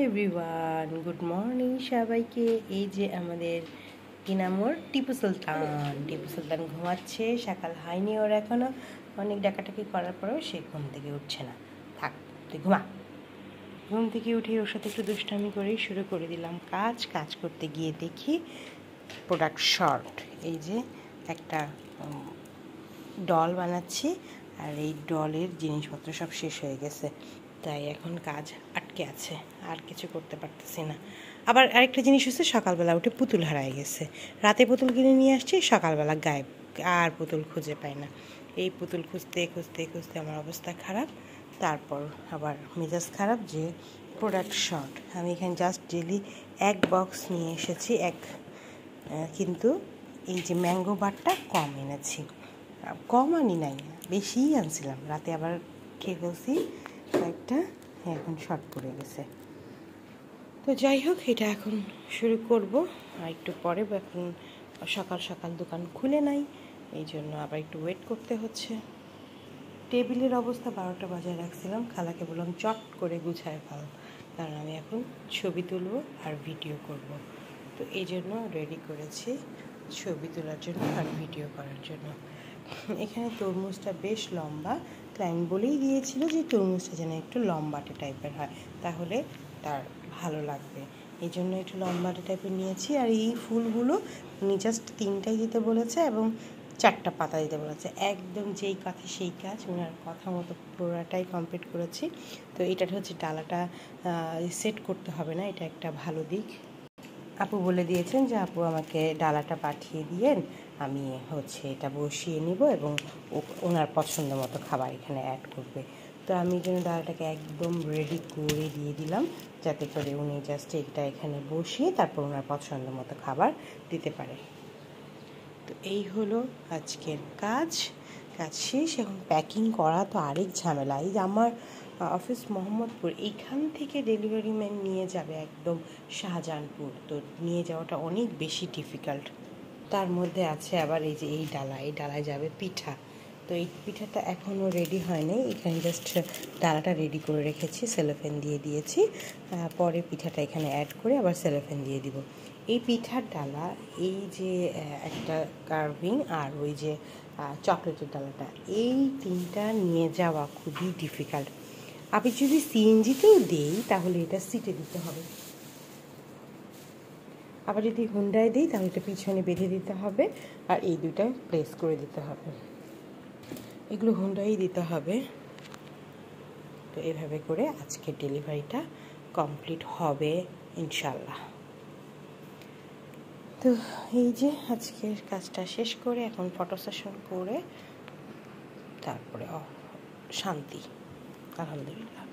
Everyone, good morning সবাইকে। এই যে আমাদের কিনামোর টিপু সুলতান ঘুমাচ্ছে। সকাল হয়নি ওর এখনো, অনেক ডাকাটাকি করার পরেও সে ঘুম থেকে উঠছে না। থাক, তুই ঘুমা। ঘুম থেকে উঠে ওর সাথে একটু দুষ্টামি করেই শুরু করে দিলাম কাজ করতে গিয়ে দেখি প্রোডাক্ট শর্ট। এই যে একটা ডল বানাচ্ছি, আর এই ডলের জিনিসপত্র সব শেষ হয়ে গেছে, তাই এখন কাজ আটকে আছে, আর কিছু করতে পারতেছি না। আবার আরেকটা জিনিস হচ্ছে, সকালবেলা উঠে পুতুল হারায় গেছে। রাতে পুতুল কিনে নিয়ে আসছি, সকালবেলা গায়েব, আর পুতুল খুঁজে পাই না। এই পুতুল খুঁজতে খুঁজতে খুঁজতে আমার অবস্থা খারাপ। তারপর আবার মেজাজ খারাপ যে প্রোডাক্ট শর্ট। আমি এখানে জাস্ট ডেলি এক বক্স নিয়ে এসেছি, কিন্তু এই যে ম্যাঙ্গো বারটা কম এনেছি, কম আনি নাই, বেশিই আনছিলাম। রাতে আবার খেয়ে ফেলছি কয়েকটা, এখন শর্ট পড়ে গেছে। তো যাই হোক, এটা এখন শুরু করব আর একটু পরে। এখন সকাল সকাল দোকান খুলে নাই, এই জন্য আবার একটু ওয়েট করতে হচ্ছে। টেবিলের অবস্থা 12টা বাজায় রাখছিলাম, খালাকে বললাম চট করে গুছায় ফেল, কারণ আমি এখন ছবি তুলব আর ভিডিও করব। তো এই জন্য রেডি করেছি ছবি তোলার জন্য আর ভিডিও করার জন্য। এখানে তরমুজটা বেশ লম্বা, ক্লায়েন্ট বলেই দিয়েছিল যে তরমুজটা যেন একটু লম্বাটে টাইপের হয়, তাহলে তার ভালো লাগবে। এই জন্য একটু লম্বাটে টাইপের নিয়েছি। আর এই ফুলগুলো উনি জাস্ট 3টাই দিতে বলেছে এবং 4টা পাতা দিতে বলেছে। একদম যেই কথা সেই কাজ, ওনার কথা মতো পুরোটাই কমপ্লিট করেছি। তো এটা হচ্ছে ডালাটা সেট করতে হবে না, এটা একটা ভালো দিক। আপু বলে দিয়েছেন যে আপু আমাকে ডালাটা পাঠিয়ে দিয়েন, আমি এটা বসিয়ে নিব এবং ওনার পছন্দ মতো খাবার এখানে অ্যাড করবে। তো আমি যেন ডালাটাকে একদম রেডি করে দিয়ে দিলাম, যাতে করে উনি জাস্ট এটা এখানে বসিয়ে তারপর ওনার পছন্দ মতো খাবার দিতে পারে। তো এই হলো আজকের কাজ শেষ। এখন প্যাকিং করা তো আরেক ঝামেলা। এই যে আমার অফিস মোহাম্মদপুর, এইখান থেকে ডেলিভারি ম্যান নিয়ে যাবে একদম শাহজাহানপুর, তো নিয়ে যাওয়াটা অনেক বেশি ডিফিকাল্ট। তার মধ্যে আছে আবার এই যে এই ডালায় যাবে পিঠা। তো এই পিঠাটা এখনও রেডি হয়নি, এখানে জাস্ট ডালাটা রেডি করে রেখেছি, সেলোফেন দিয়ে দিয়েছি। পরে পিঠাটা এখানে অ্যাড করে আবার সেলোফেন দিয়ে দিব। এই পিঠার ডালা, এই যে একটা কার্ভিং, আর ওই যে চকলেটের ডালাটা, এই 3টা নিয়ে যাওয়া খুবই ডিফিকাল্ট। আমি যদি সিএনজিতেও দিই তাহলে এটা সিটে দিতে হবে, আবার যদি হুন্ডায় দিই তাহলে এটা পিছনে বেঁধে দিতে হবে, আর এই দুইটা প্লেস করে দিতে হবে। এগুলো হুন্ডাই দিতে হবে। তো এভাবে করে আজকের ডেলিভারিটা কমপ্লিট হবে ইনশাল্লাহ। তো এই যে আজকের কাজটা শেষ করে এখন ফটো সেশন করে তারপরে শান্তি, আলহামদুলিল্লাহ।